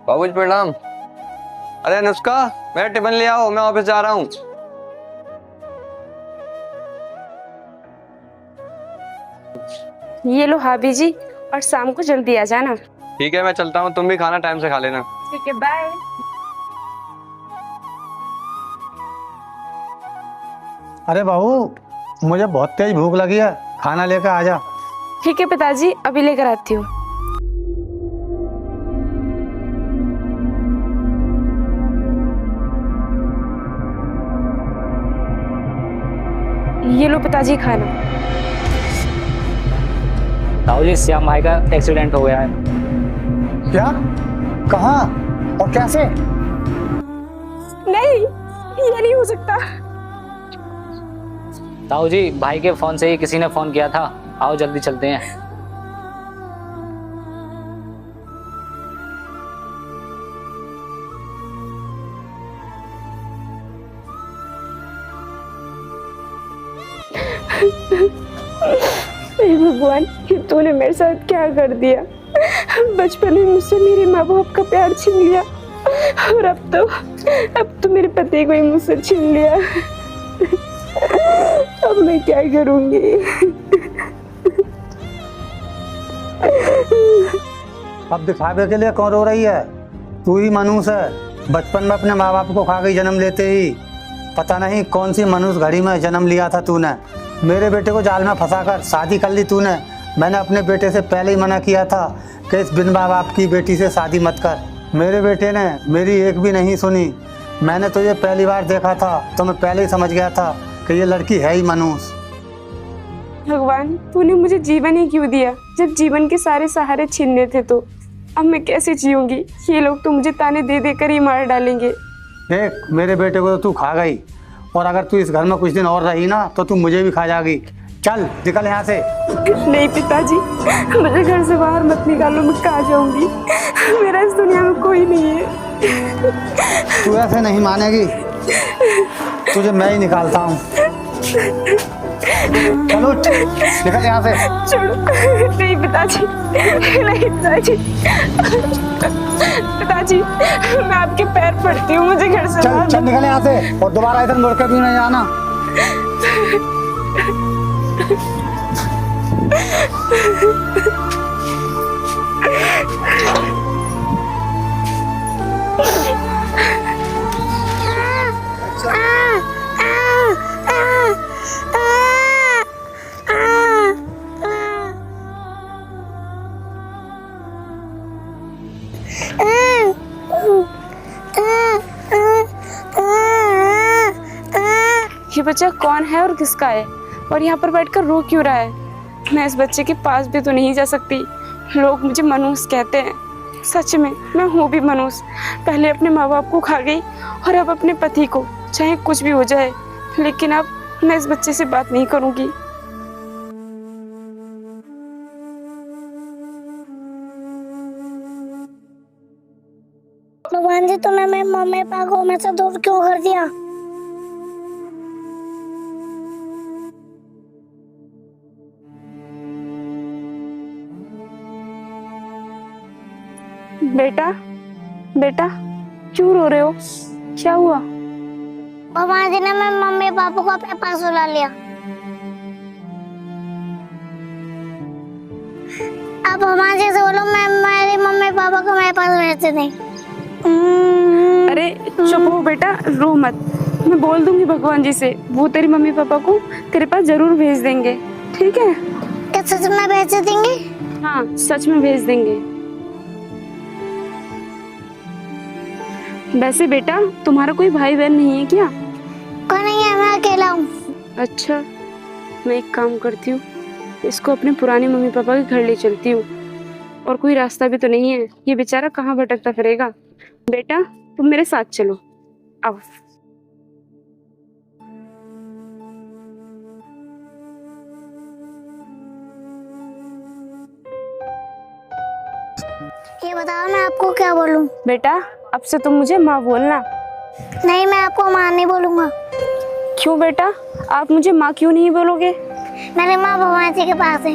बाबूजी प्रणाम। अरे अनुष्का, मेरा टिफिन ले आओ, मैं ऑफिस जा रहा हूँ। ये लो भाभी जी, और शाम को जल्दी आ जाना। ठीक है, मैं चलता हूँ, तुम भी खाना टाइम से खा लेना। ठीक है, बाय। अरे बहू, मुझे बहुत तेज भूख लगी है, खाना लेकर आ जा। ठीक है पिताजी, अभी लेकर आती हूँ। ये लो पिताजी खाना। ताऊ जी, श्याम भाई का एक्सीडेंट हो गया है। क्या? कहाँ और कैसे? नहीं, ये नहीं हो सकता। ताऊ जी, भाई के फोन से ही किसी ने फोन किया था। आओ जल्दी चलते हैं। हे भगवान, तूने मेरे साथ क्या कर दिया। बचपन में मुझसे मेरे माँ बाप का प्यार छीन लिया, और अब तो मेरे पति को ही मुझसे छीन लिया। अब मैं क्या करूंगी। अब दिखावे के लिए कौन रो रही है? तू ही मनुष्य है। बचपन में अपने माँ बाप को खा के जन्म लेते ही पता नहीं कौन सी मनुष्य घड़ी में जन्म लिया था तूने। मेरे बेटे को जाल में फंसाकर शादी कर ली तूने। मैंने अपने बेटे से पहले ही मना किया था कि इस बिन माँ बाप की बेटी से शादी मत कर। मेरे बेटे ने मेरी एक भी नहीं सुनी। मैंने तुझे पहली बार देखा था तो मैं पहले ही समझ गया था कि ये लड़की है ही मनुष्य। भगवान, तूने मुझे जीवन ही क्यों दिया जब जीवन के सारे सहारे छीनने थे तो। अब मैं कैसे जीऊंगी। ये लोग तो मुझे ताने दे देकर ही मार डालेंगे। देख, मेरे बेटे को तो तू खा गई, और अगर तू इस घर में कुछ दिन और रही ना तो तू मुझे भी खा जाएगी। चल निकल यहाँ से। नहीं पिताजी, मुझे घर से बाहर मत निकालो, मैं कहाँ जाऊंगी। मेरा इस दुनिया में कोई नहीं है। तू ऐसे नहीं मानेगी, तुझे मैं ही निकालता हूँ। चलो निकल यहाँ से। छोड़ो। नहीं पिताजी, नहीं पिताजी। पिताजी, मैं आपके पैर पड़ती हूँ, मुझे घर से बाहर चल निकल यहाँ से, और दोबारा इधर मुड़ के भी नहीं आना। ये बच्चा कौन है और किसका है, और यहाँ पर बैठकर रो क्यों रहा है। मैं इस बच्चे के पास भी तो नहीं जा सकती। लोग मुझे मनुष्य कहते हैं, सच में मैं हूँ भी मनुष्य। पहले अपने माँ बाप को खा गई और अब अपने पति को, चाहे कुछ भी हो जाए। लेकिन अब मैं इस बच्चे से बात नहीं करूँगी। भगवान जी, तूने मेरे मम्मी पापा को मेरे से दूर क्यों कर दिया? बेटा, बेटा क्यों रो रहे हो, क्या हुआ? भगवान जी ने मेरे मम्मी पापा को अपने पास बुला लिया। अब भगवान जी से बोलो मैं मेरे मम्मी पापा को मेरे पास भेजते नहीं। अरे चुप हो बेटा, रो मत। मैं बोल दूंगी भगवान जी से, वो तेरी मम्मी पापा को तेरे पास जरूर भेज देंगे, ठीक है? क्या सच में भेज देंगे? हाँ, सच में भेज देंगे। वैसे बेटा, तुम्हारा कोई भाई बहन नहीं है क्या? कोई नहीं है, मैं अकेला हूँ। अच्छा, मैं एक काम करती हूँ, इसको अपने पुराने मम्मी पापा के घर ले चलती हूँ। और कोई रास्ता भी तो नहीं है, ये बेचारा कहाँ भटकता फिरेगा। बेटा, तुम मेरे साथ चलो, आओ। ये बताओ मैं आपको क्या बोलूं? बेटा, अब से तुम मुझे माँ बोलना। नहीं, मैं आपको माँ नहीं बोलूंगा। क्यों बेटा, आप मुझे माँ क्यों नहीं बोलोगे? मेरी माँ भगवान जी के पास है।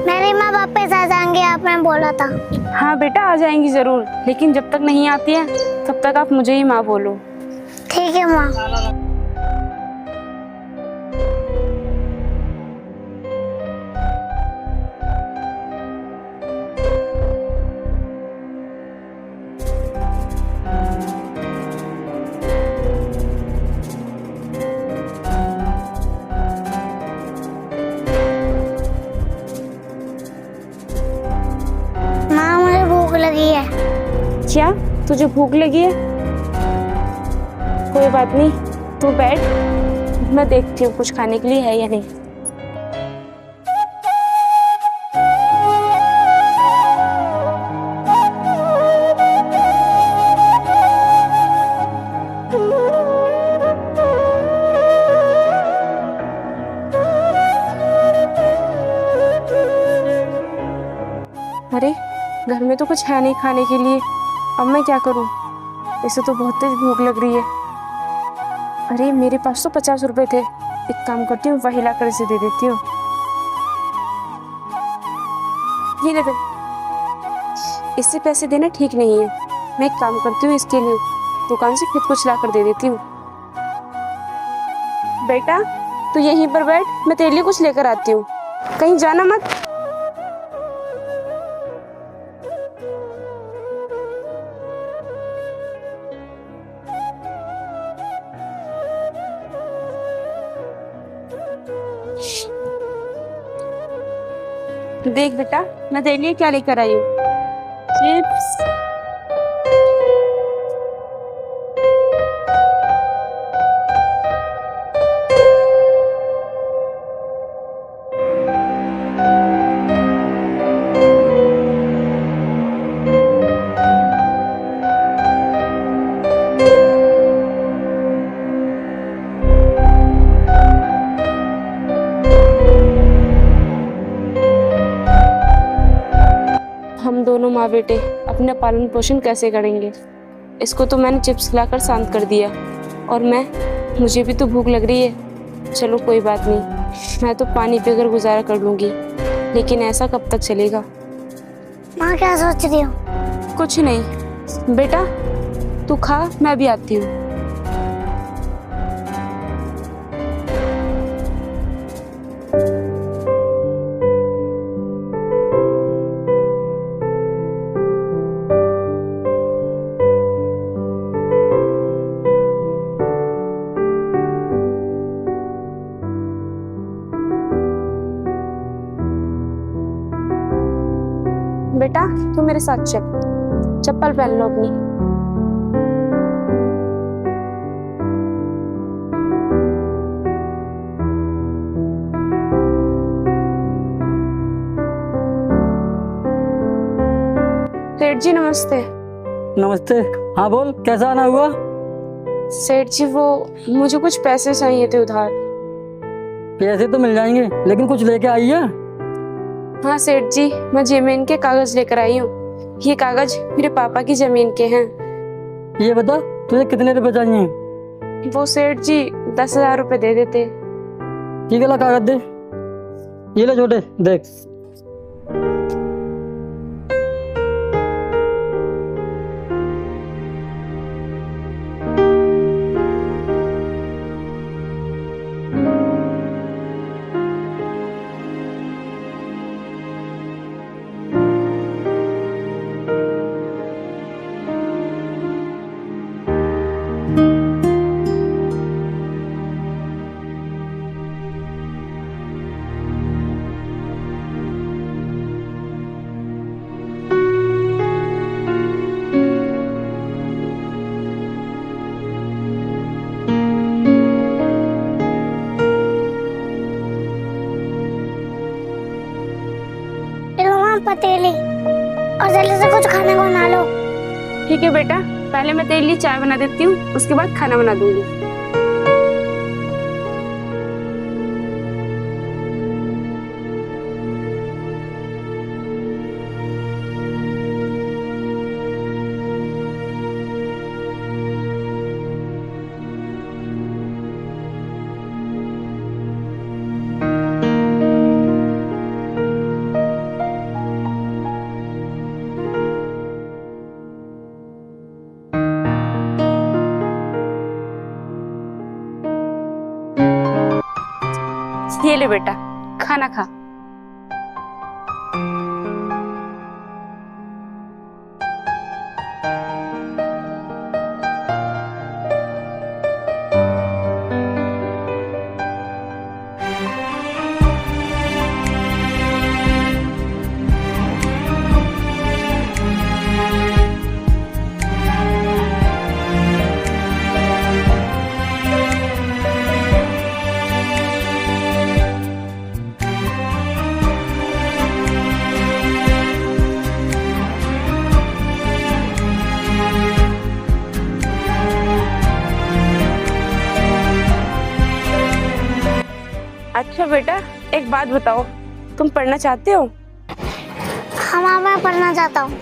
मेरी माँ वापस आ जाएंगे, आपने बोला था। हाँ बेटा आ जाएंगी जरूर, लेकिन जब तक नहीं आती है तब तक आप मुझे ही माँ बोलो। ठीक है माँ। माँ मुझे भूख लगी है। क्या तुझे भूख लगी है? कोई बात नहीं, तू बैठ, मैं देखती हूँ कुछ खाने के लिए है या नहीं। अरे घर में तो कुछ है नहीं खाने के लिए, अब मैं क्या करूं? इसे तो बहुत तेज भूख लग रही है। अरे मेरे पास तो 50 रुपए थे, एक काम करती हूँ वही लाकर इसे दे देती हूँ। ये ले, इससे पैसे देना ठीक नहीं है। मैं एक काम करती हूँ, इसके लिए दुकान से खुद कुछ लाकर दे देती हूँ। बेटा तू यहीं पर बैठ, मैं तेरे लिए कुछ लेकर आती हूँ, कहीं जाना मत। देख बेटा मैं तेरे लिए क्या लेकर आई हूँ, चिप्स। हम दोनों माँ बेटे अपना पालन पोषण कैसे करेंगे? इसको तो मैंने चिप्स खिलाकर शांत कर दिया, और मुझे भी तो भूख लग रही है। चलो कोई बात नहीं, मैं तो पानी पीकर गुजारा कर लूंगी, लेकिन ऐसा कब तक चलेगा? माँ क्या सोच रही हो? कुछ नहीं बेटा, तू खा, मैं भी आती हूँ। बेटा तू मेरे साथ चल, चप्पल पहन लो अपनी। सेठ जी नमस्ते। नमस्ते। हाँ बोल, कैसा आना हुआ? सेठ जी वो मुझे कुछ पैसे चाहिए थे उधार। पैसे तो मिल जाएंगे, लेकिन कुछ लेके आई है? हाँ सेठ जी, मैं जमीन के कागज लेकर आई हूँ। ये कागज मेरे पापा की जमीन के हैं। ये बता तुझे कितने रुपए चाहिए? वो सेठ जी 10,000 रुपए दे देते। ठीक है, ला कागज दे। ये ले छोटे, देख। पतीली और जल्दी से कुछ खाने को बना लो। ठीक है बेटा, पहले मैं तेरे लिए चाय बना देती हूँ, उसके बाद खाना बना दूंगी। ले बेटा, खाना खा। अच्छा बेटा, एक बात बताओ, तुम पढ़ना चाहते हो? हाँ मैं पढ़ना चाहता हूँ।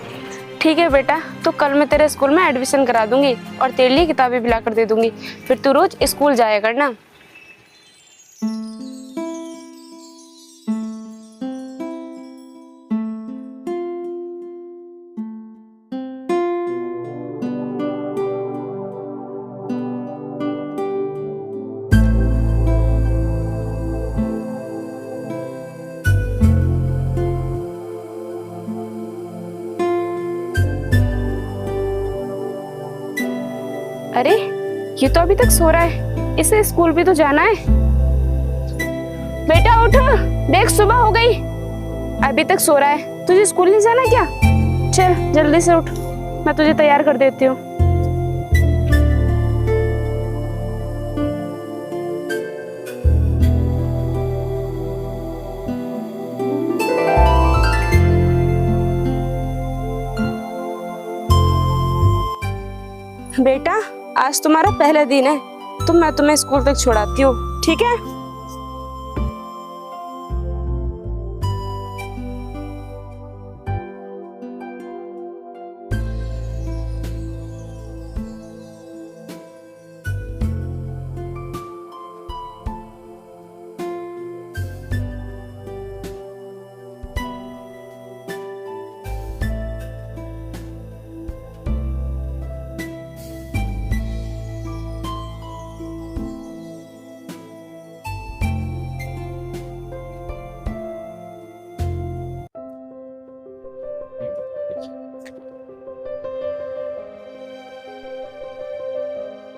ठीक है बेटा, तो कल मैं तेरे स्कूल में एडमिशन करा दूंगी और तेरे लिए किताबें भी ला कर दे दूंगी। फिर तू रोज स्कूल जाया करना। अरे ये तो अभी तक सो रहा है, इसे स्कूल भी तो जाना है। बेटा उठ, देख सुबह हो गई, अभी तक सो रहा है। तुझे स्कूल नहीं जाना क्या? चल जल्दी से उठ, मैं तुझे तैयार कर देती हूँ। बेटा आज तुम्हारा पहला दिन है, तो मैं तुम्हें स्कूल तक छोड़ाती हूँ, ठीक है?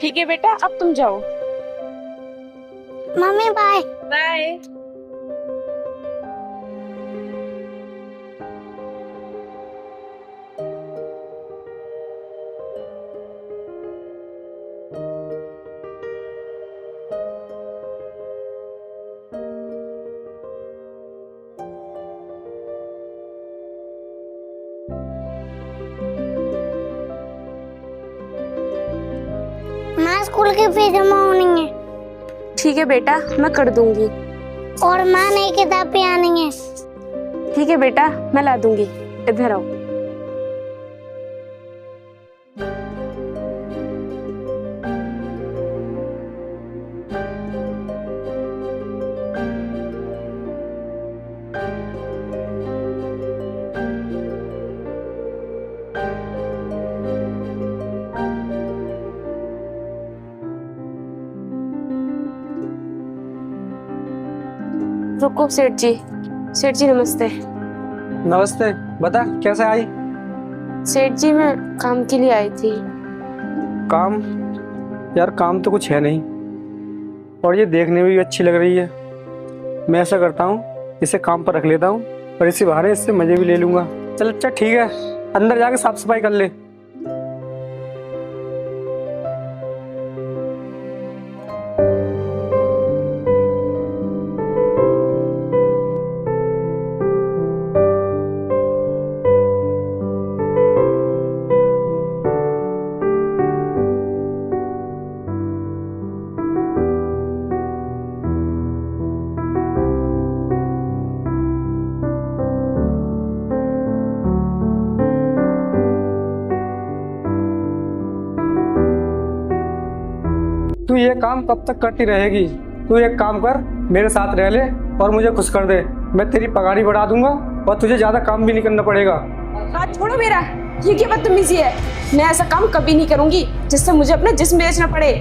ठीक है बेटा, अब तुम जाओ। Mummy bye. बाय। माँ स्कूल की फीस जमा होनी है ठीक है बेटा, मैं कर दूंगी। और माँ नई किताब भी आनी है। ठीक है बेटा, मैं ला दूंगी, इधर आओ। रुको सेठ जी। सेठ जी नमस्ते। नमस्ते, बता कैसे आई? सेठ जी मैं काम के लिए आई थी। काम? यार काम तो कुछ है नहीं, और ये देखने में भी अच्छी लग रही है। मैं ऐसा करता हूँ, इसे काम पर रख लेता हूँ और इसी बहाने इससे मजे भी ले लूँगा। चल अच्छा ठीक है, अंदर जाके साफ सफाई कर ले। तू ये काम कब तक करती रहेगी? तू एक काम कर, मेरे साथ रह ले और मुझे खुश कर दे। मैं तेरी पगार बढ़ा दूंगा और तुझे ज्यादा काम भी नहीं करना पड़ेगा। हाथ छोड़ो मेरा, ये क्या बदतमीजी है? मैं ऐसा काम कभी नहीं करूंगी जिससे मुझे अपना जिस्म बेचना पड़े,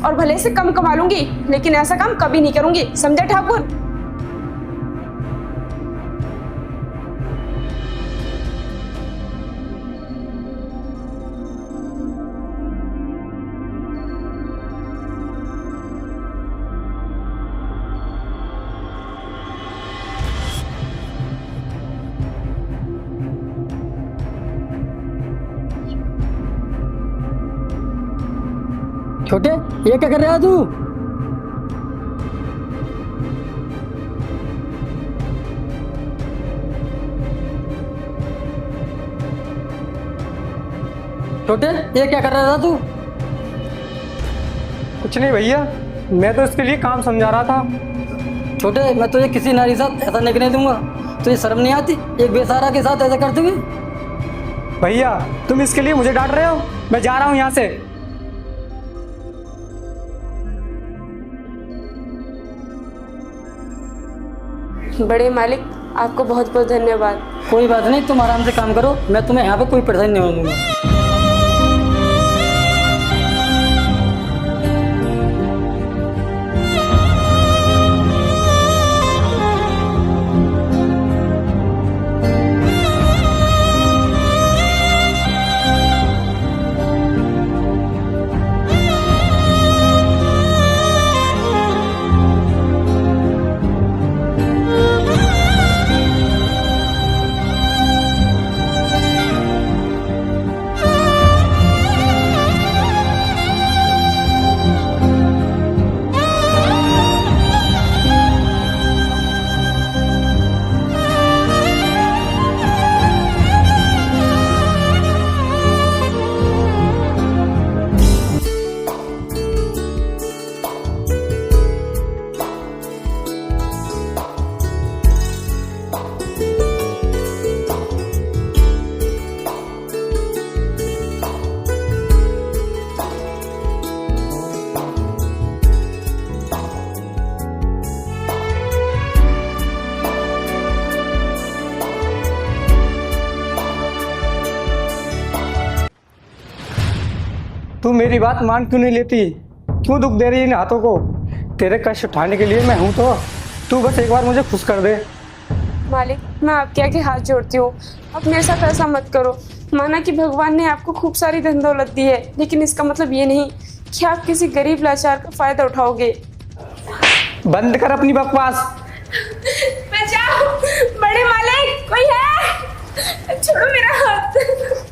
और भले से कम कमा लूंगी लेकिन ऐसा काम कभी नहीं करूंगी, समझे ठाकुर? छोटे ये क्या कर रहा है तू? छोटे ये क्या कर रहा था तू? कुछ नहीं भैया, मैं तो इसके लिए काम समझा रहा था। छोटे मैं तुझे किसी नारी साथ ऐसा नहीं करने दूंगा। तुझे शर्म नहीं आती एक बेसहारा के साथ ऐसा करते हुए? भैया तुम इसके लिए मुझे डांट रहे हो? मैं जा रहा हूँ यहाँ से। बड़े मालिक, आपको बहुत बहुत धन्यवाद। कोई बात नहीं, तुम आराम से काम करो, मैं तुम्हें यहाँ पे कोई परेशानी नहीं होने दूंगा। तू मेरी बात मान क्यों नहीं लेती? क्यों दुख दे रही है इन हाथों को? तेरे कष्ट उठाने के लिए मैं हूँ तो तू बस एक बार मुझे खुश कर दे। मालिक, मैं आपके आगे हाथ जोड़ती हूँ, आप मेरे साथ ऐसा मत करो। माना कि भगवान ने आपको खूब सारी धन दौलत दी है, लेकिन इसका मतलब ये नहीं कि आप किसी गरीब लाचार का फायदा उठाओगे। बंद कर अपनी बकवास। बचाओ बड़े मालिक, कोई है? छोड़ो मेरा हाथ।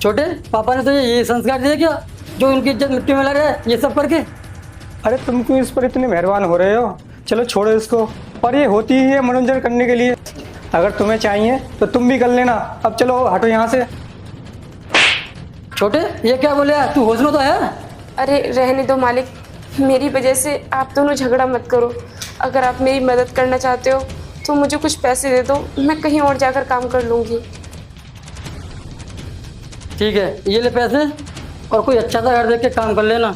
छोटे पापा ने तुझे ये संस्कार दिया क्या जो उनकी इज्जत मिट्टी में लग रहा है ये सब करके? अरे तुम क्यों इस पर इतने मेहरबान हो रहे हो? चलो छोड़ो इसको, पर ये होती ही है मनोरंजन करने के लिए। अगर तुम्हें चाहिए तो तुम भी कर लेना। अब चलो हटो यहाँ से। छोटे ये क्या बोले यार, तू होश में तो है? अरे रहने दो मालिक, मेरी वजह से आप दोनों झगड़ा मत करो। अगर आप मेरी मदद करना चाहते हो तो मुझे कुछ पैसे दे दो, मैं कहीं और जाकर काम कर लूँगी। ठीक है ये ले पैसे, और कोई अच्छा सा घर देख के काम कर लेना,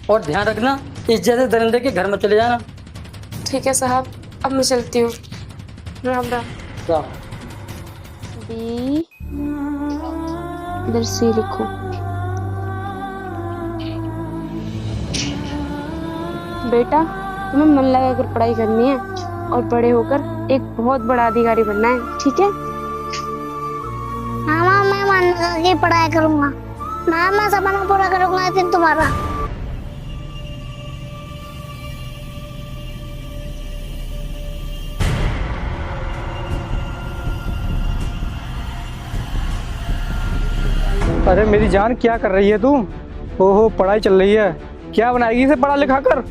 और ध्यान रखना इस जैसे दरिंदे के घर में चले जाना। ठीक है साहब, अब मैं चलती हूँ। राम राम। बी इधर सी लिखो। बेटा तुम्हें मन लगाकर पढ़ाई करनी है और बड़े होकर एक बहुत बड़ा अधिकारी बनना है, ठीक है? हाँ माँ, मैं मन की पढ़ाई करूंगा। मैं सपना पूरा करूंगा एक दिन तुम्हारा। अरे मेरी जान, क्या कर रही है तू? ओहो, पढ़ाई चल रही है, क्या बनाएगी इसे पढ़ा लिखा कर?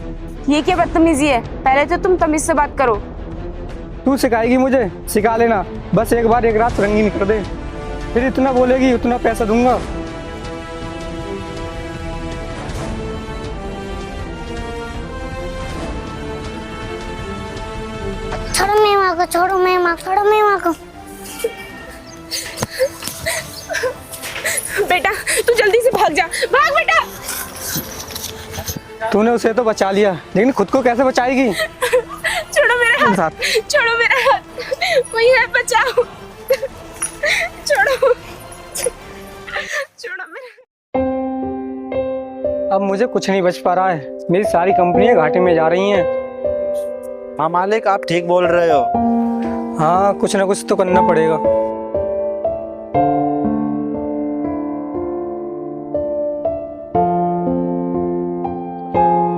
ये क्या बदतमीजी है? पहले तो तुम तमीज से बात करो। तू सिखाएगी मुझे? सिखा लेना, बस एक बार एक रात रंगीन कर दे, फिर इतना बोलेगी उतना पैसा दूंगा। छोड़ो मेरी माँ को, छोड़ो मेरी माँ, छोड़ो मेरी माँ को। बेटा तू जल्दी से भाग जा, भाग बेटा। तूने उसे तो बचा लिया, लेकिन खुद को कैसे बचाएगी? छोड़ो मेरा हाथ, छोड़ो मेरा हाथ, कोई है बचाओ। छोड़ो छोड़ो मेरा। अब मुझे कुछ नहीं बच पा रहा है, मेरी सारी कंपनियां घाटे में जा रही हैं। हाँ मालिक, आप ठीक बोल रहे हो। हाँ, कुछ ना कुछ तो करना पड़ेगा।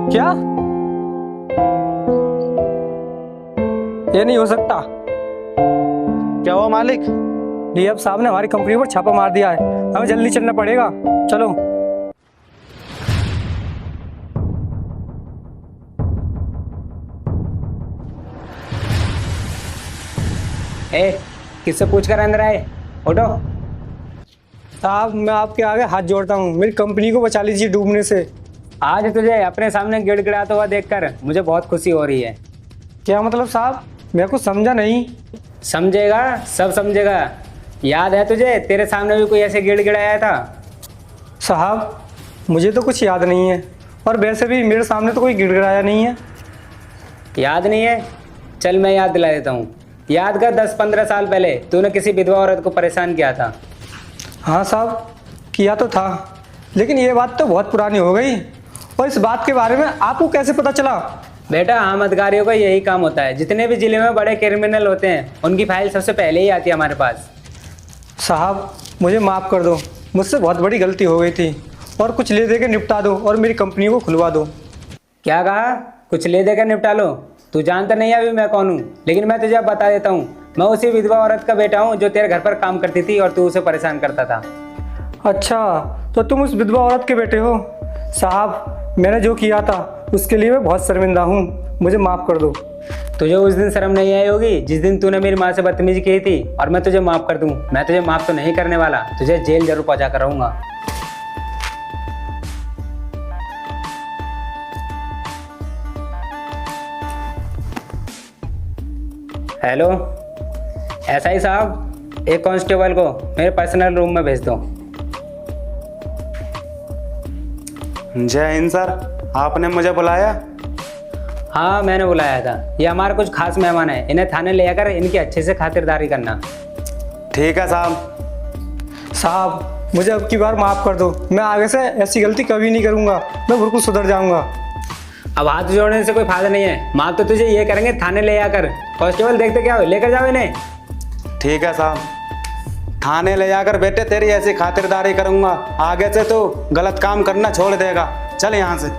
क्या? ये नहीं हो सकता। क्या हुआ मालिक? डीएफ साहब ने हमारी कंपनी पर छापा मार दिया है, हमें जल्दी चलना पड़ेगा। चलो। ए किससे पूछ कर अंदर आए? उठो। साहब मैं आपके आगे हाथ जोड़ता हूँ, मेरी कंपनी को बचा लीजिए डूबने से। आज तुझे अपने सामने गिड़गिड़ाता हुआ देखकर मुझे बहुत खुशी हो रही है। क्या मतलब साहब, मैं कुछ समझा नहीं। समझेगा, सब समझेगा। याद है तुझे, तेरे सामने भी कोई ऐसे गिड़गिड़ाया था? साहब मुझे तो कुछ याद नहीं है, और वैसे भी मेरे सामने तो कोई गिड़गिड़ाया नहीं है। याद नहीं है? चल मैं याद दिला देता हूँ। याद कर 10-15 साल पहले तूने किसी विधवा औरत को परेशान किया था। हाँ साहब किया तो था, लेकिन ये बात तो बहुत पुरानी हो गई। और इस बात के बारे में आपको कैसे पता चला? बेटा आम अधिकारियों का यही काम होता है। जितने भी जिले में बड़े क्रिमिनल होते हैं उनकी फाइल सबसे पहले ही आती है हमारे पास। साहब मुझे माफ़ कर दो, मुझसे बहुत बड़ी गलती हो गई थी, और कुछ ले दे के निपटा दो और मेरी कंपनी को खुलवा दो। क्या कहा? कुछ ले देकर निपटा लो? तू जानता नहीं है अभी मैं कौन हूँ, लेकिन मैं तुझे अब बता देता हूँ। मैं उसी विधवा औरत का बेटा हूँ जो तेरे घर पर काम करती थी और तू उसे परेशान करता था। अच्छा तो तुम उस विधवा औरत के बेटे हो? साहब मैंने जो किया था उसके लिए मैं बहुत शर्मिंदा हूँ, मुझे माफ़ कर दो। तुझे उस दिन शर्म नहीं आई होगी जिस दिन तूने मेरी माँ से बदतमीजी की थी, और मैं तुझे माफ़ कर दूँ? मैं तुझे माफ़ तो नहीं करने वाला, तुझे जेल जरूर पहुँचा कर रहूँगा। हेलो एसआई साहब, एक कांस्टेबल को मेरे पर्सनल रूम में भेज दो। जय हिंद सर, आपने मुझे बुलाया? हाँ मैंने बुलाया था। ये हमारे कुछ खास मेहमान हैं, इन्हें थाने ले आकर इनकी अच्छे से खातिरदारी करना। ठीक है साहब। साहब मुझे अब की बार माफ़ कर दो, मैं आगे से ऐसी गलती कभी नहीं करूँगा, मैं बिल्कुल सुधर जाऊँगा। अब हाथ जोड़ने से कोई फायदा नहीं है, माफ तो तुझे ये करेंगे थाने ले आकर। कांस्टेबल देखते क्या हो, लेकर जाओ इन्हें। ठीक है साहब, थाने ले जाकर बेटे तेरी ऐसी खातिरदारी करूँगा, आगे से तो गलत काम करना छोड़ देगा। चल यहाँ से।